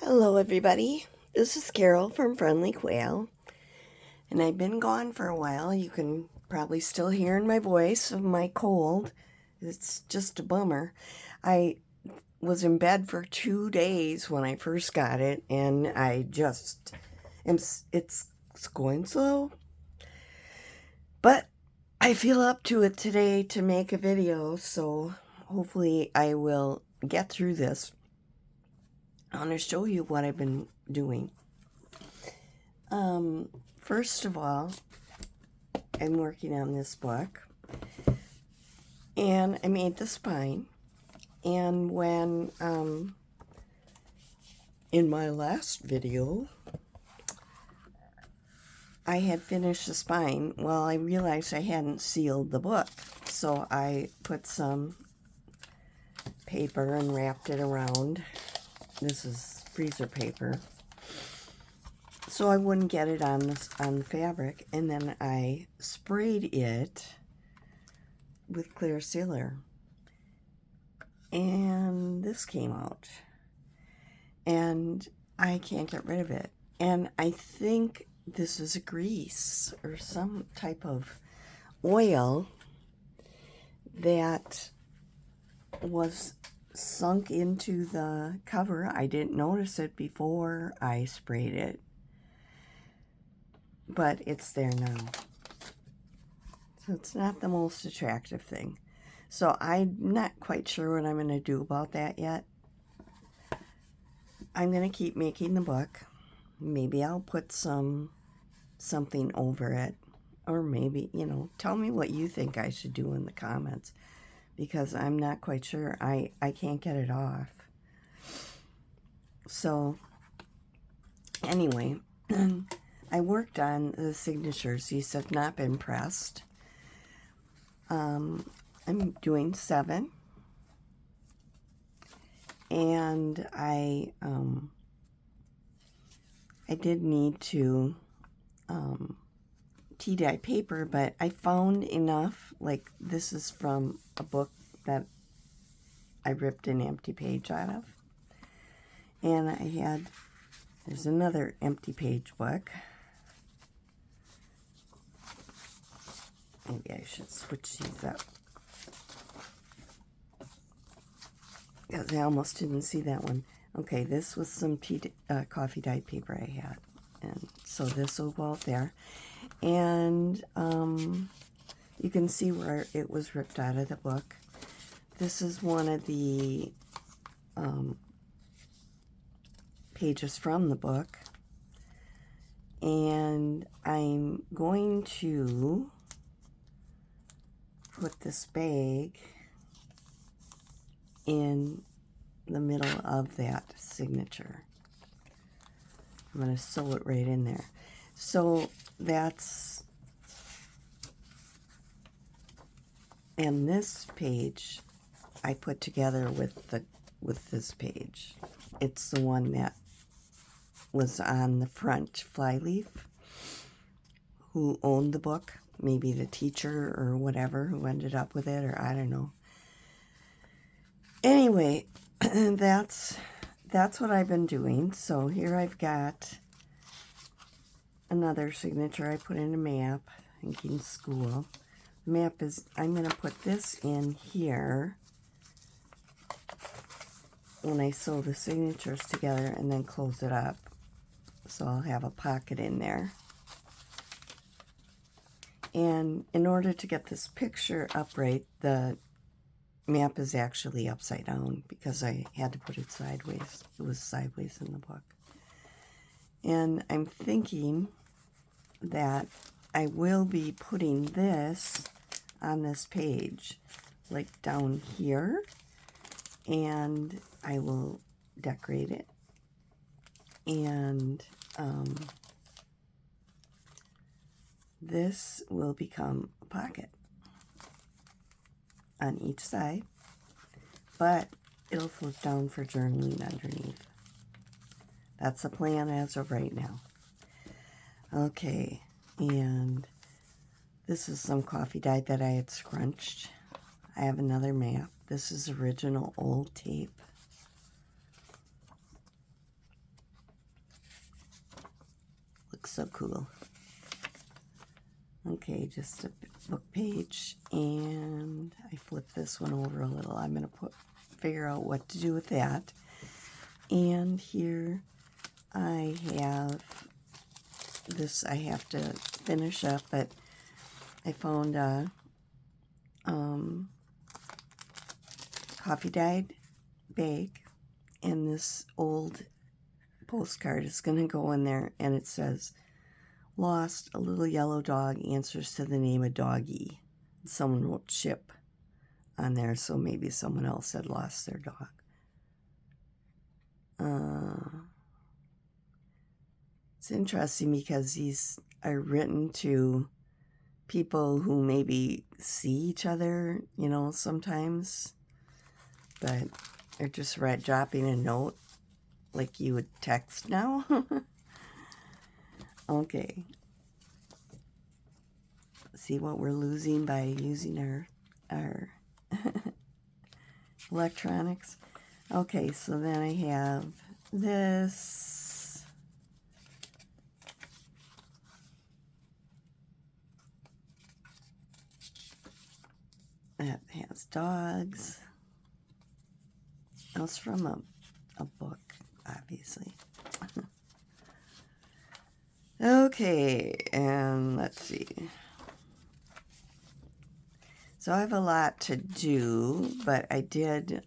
Hello, everybody. This is Carol from Friendly Quail, and I've been gone for a while. You can probably still hear in my voice of my cold. It's just a bummer. I was in bed for 2 days when I first got it, and I just it's going slow, but I feel up to it today to make a video, so hopefully I will get through this. I want to show you what I've been doing. First of all, I'm working on this book, and I made the spine, and when, in my last video, I had finished the spine, well, I realized I hadn't sealed the book, so I put some paper and wrapped it around. This is freezer paper, so I wouldn't get it on the fabric, and then I sprayed it with clear sealer, and this came out, and I can't get rid of it. And I think this is a grease or some type of oil that was sunk into the cover. I didn't notice it before I sprayed it, but it's there now. So it's not the most attractive thing. So I'm not quite sure what I'm going to do about that yet. I'm going to keep making the book. Maybe I'll put something over it. Or maybe, tell me what you think I should do in the comments. Because I'm not quite sure. I can't get it off. So, anyway, I worked on the signatures. These have not been pressed. I'm doing 7. And I did need to tea dye paper, but I found enough. Like, this is from a book that I ripped an empty page out of. And there's another empty page book. Maybe I should switch these up, because I almost didn't see that one. Okay, this was some coffee dyed paper I had, and so this will go out there. And you can see where it was ripped out of the book. This is one of the pages from the book, and I'm going to put this bag in the middle of that signature. I'm going to sew it right in there. So that's, and this page I put together with this page. It's the one that was on the front flyleaf. Who owned the book? Maybe the teacher or whatever who ended up with it, or I don't know. Anyway, that's what I've been doing. So here I've got another signature. I put in a map, thinking school. The map is, I'm going to put this in here when I sew the signatures together and then close it up. So I'll have a pocket in there. And in order to get this picture upright, the map is actually upside down because I had to put it sideways. It was sideways in the book. And I'm thinking that I will be putting this on this page, like down here, and I will decorate it. And this will become a pocket on each side, but it'll flip down for journaling underneath. That's the plan as of right now. Okay, and this is some coffee dye that I had scrunched. I have another map. This is original old tape. looks so cool. Okay, just a book page, and I flip this one over a little. I'm going to figure out what to do with that. And here I have this I have to finish up, but I found a coffee dyed bag, and this old postcard is going to go in there, and it says, "Lost, a little yellow dog answers to the name of Doggy." Someone wrote "ship" on there, so maybe someone else had lost their dog. It's interesting because these are written to people who maybe see each other, you know, sometimes, but they're just dropping a note like you would text now. Okay. See what we're losing by using our electronics. Okay, so then I have this. That has dogs. That's from a book, obviously. Okay, and let's see. So I have a lot to do, but I did,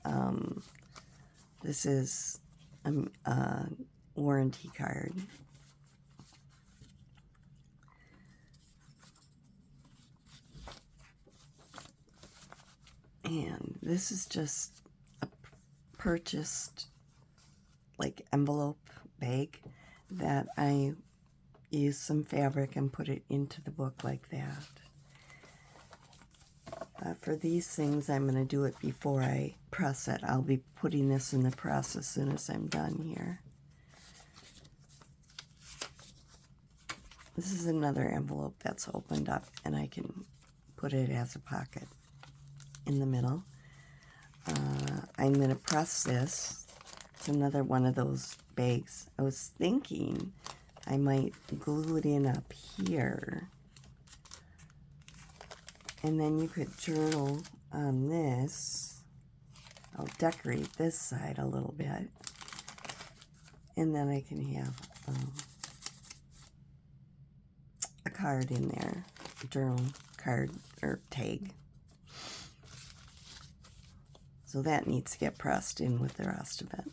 this is a warranty card. And this is just a purchased, like, envelope bag that I used some fabric and put it into the book like that. For these things, I'm going to do it before I press it. I'll be putting this in the press as soon as I'm done here. This is another envelope that's opened up, and I can put it as a pocket in the middle. I'm going to press this. It's another one of those bags. I was thinking I might glue it in up here. And then you could journal on this. I'll decorate this side a little bit. And then I can have a card in there. A journal card or tag. So that needs to get pressed in with the rest of it.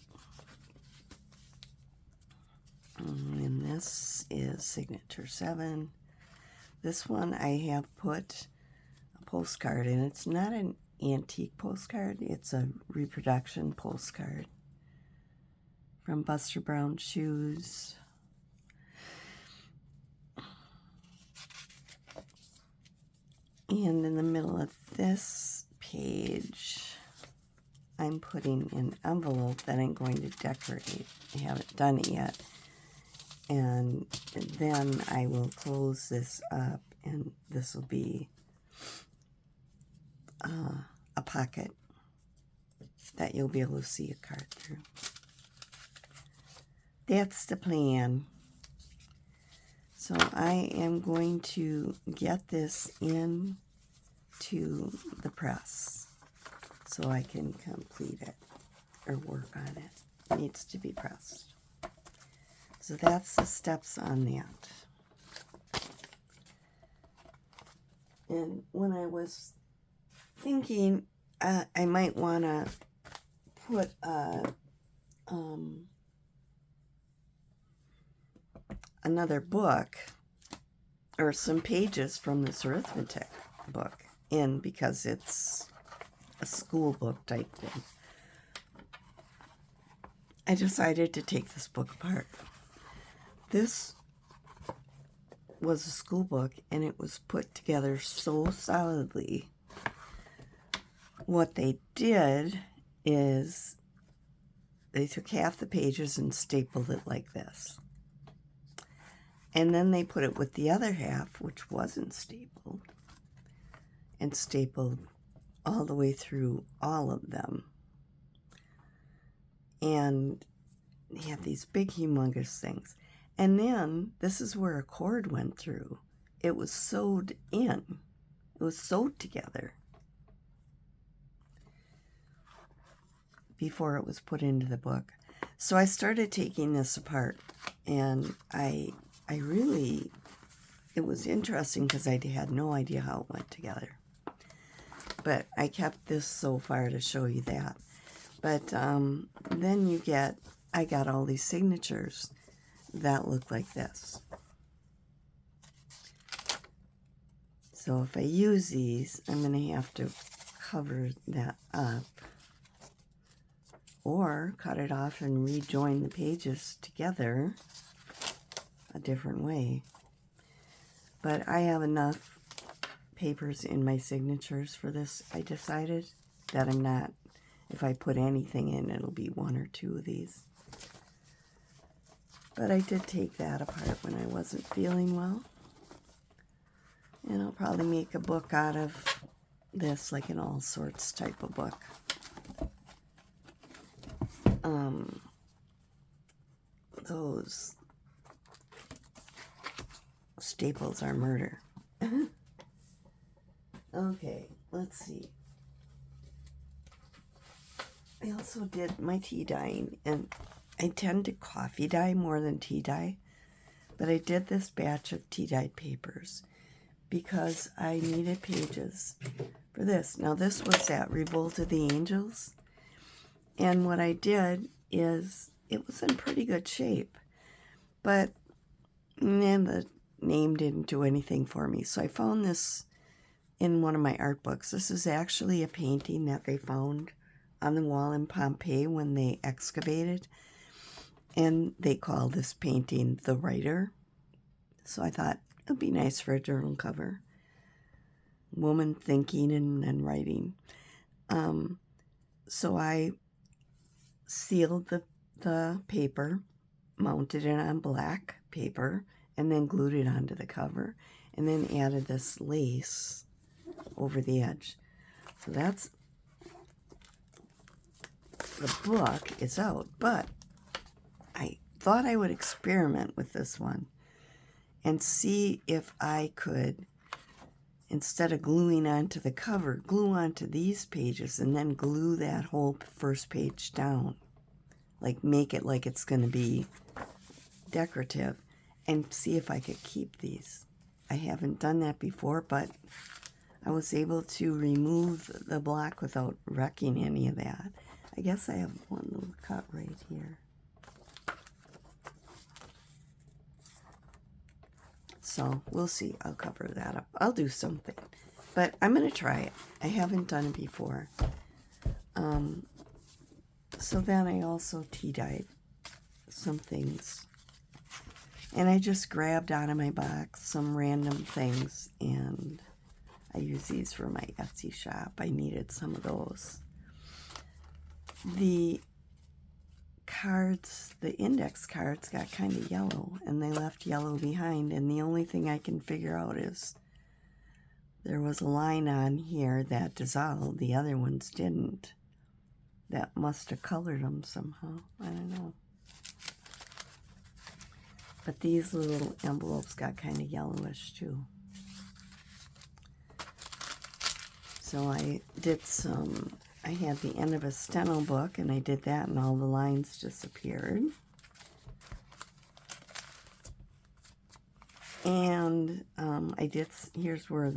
And this is signature 7. This one I have put postcard, and it's not an antique postcard, it's a reproduction postcard from Buster Brown Shoes. And in the middle of this page, I'm putting an envelope that I'm going to decorate. I haven't done it yet. And then I will close this up, and this will be a pocket that you'll be able to see a card through. That's the plan. So I am going to get this in to the press so I can complete it or work on it. It needs to be pressed. So that's the steps on that. And when I was thinking I might want to put another book or some pages from this arithmetic book in, because it's a school book type thing. I decided to take this book apart. This was a school book, and it was put together so solidly. What they did is they took half the pages and stapled it like this. And then they put it with the other half, which wasn't stapled, and stapled all the way through all of them. And they have these big, humongous things. And then this is where a cord went through. It was sewed in. It was sewed together before it was put into the book. So I started taking this apart, and I really, it was interesting because I had no idea how it went together. But I kept this so far to show you that. But then you get, I got all these signatures that look like this. So if I use these, I'm going to have to cover that up or cut it off and rejoin the pages together a different way. But I have enough papers in my signatures for this. I decided that I'm not, if I put anything in, it'll be one or two of these. But I did take that apart when I wasn't feeling well. And I'll probably make a book out of this, like an all sorts type of book. Those staples are murder. Okay, let's see. I also did my tea dyeing, and I tend to coffee dye more than tea dye, but I did this batch of tea dyed papers because I needed pages for this. Now this was that Revolt of the Angels, and what I did is it was in pretty good shape, but man, the name didn't do anything for me. So I found this in one of my art books. This is actually a painting that they found on the wall in Pompeii when they excavated, and they call this painting The Writer. So I thought it would be nice for a journal cover. Woman thinking and writing. So I sealed the paper, mounted it on black paper, and then glued it onto the cover, and then added this lace over the edge. So that's, the book is out, but I thought I would experiment with this one and see if I could, instead of gluing onto the cover, glue onto these pages and then glue that whole first page down. Like make it like it's going to be decorative, and see if I could keep these. I haven't done that before, but I was able to remove the block without wrecking any of that. I guess I have one little cut right here. So we'll see. I'll cover that up. I'll do something. But I'm going to try it. I haven't done it before. So then I also tea dyed some things. And I just grabbed out of my box some random things, and I use these for my Etsy shop. I needed some of those. The cards, the index cards, got kind of yellow, and they left yellow behind, and the only thing I can figure out is there was a line on here that dissolved, the other ones didn't. That must have colored them somehow. I don't know. But these little envelopes got kind of yellowish too. So I did some, I had the end of a steno book, and I did that, and all the lines disappeared. And I did, here's where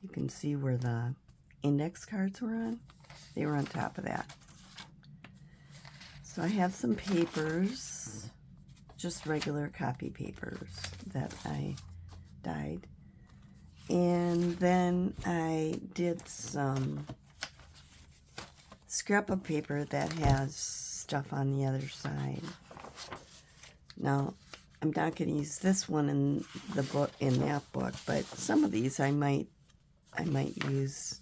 you can see where the index cards were on. They were on top of that. So I have some papers, just regular copy papers that I dyed. And then I did some scrap of paper that has stuff on the other side. Now, I'm not going to use this one in the book, in that book, but some of these I might use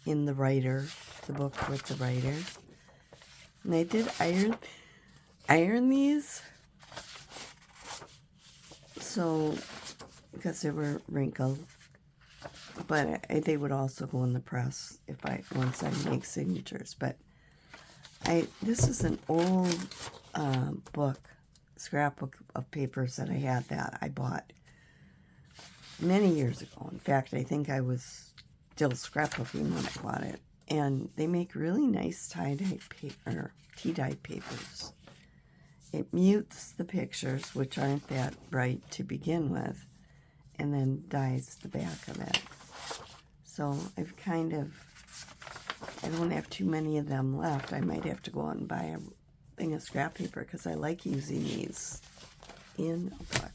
in the writer, the book with the writer. And I did iron these, so because they were wrinkled, but they would also go in the press if once I make signatures. But this is an old book, scrapbook of papers that I had that I bought many years ago. In fact, I think I was still scrapbooking when I bought it. And they make really nice tie-dye paper, tea-dye papers. It mutes the pictures, which aren't that bright to begin with, and then dyes the back of it. So I've I don't have too many of them left. I might have to go out and buy a thing of scrap paper because I like using these in a book.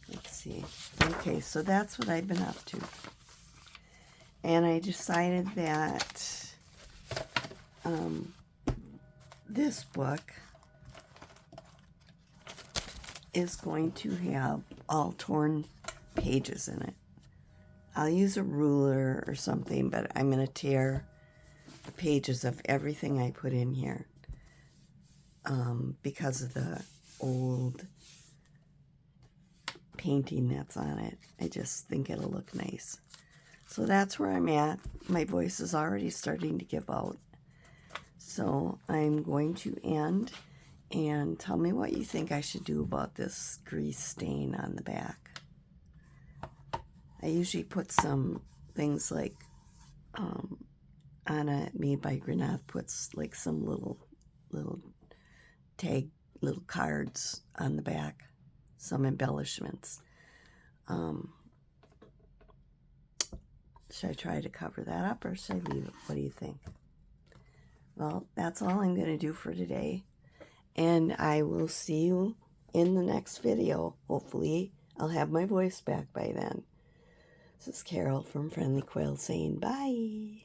Let's see. Okay, so that's what I've been up to. And I decided that this book is going to have all torn pages in it. I'll use a ruler or something, but I'm going to tear the pages of everything I put in here because of the old painting that's on it. I just think it'll look nice. So that's where I'm at. My voice is already starting to give out. So I'm going to end, and tell me what you think I should do about this grease stain on the back. I usually put some things like Anna Made by Grenath puts like some little cards on the back, some embellishments. Should I try to cover that up, or should I leave it? What do you think? Well, that's all I'm going to do for today, and I will see you in the next video. Hopefully I'll have my voice back by then. This is Carol from Friendly Quail saying bye.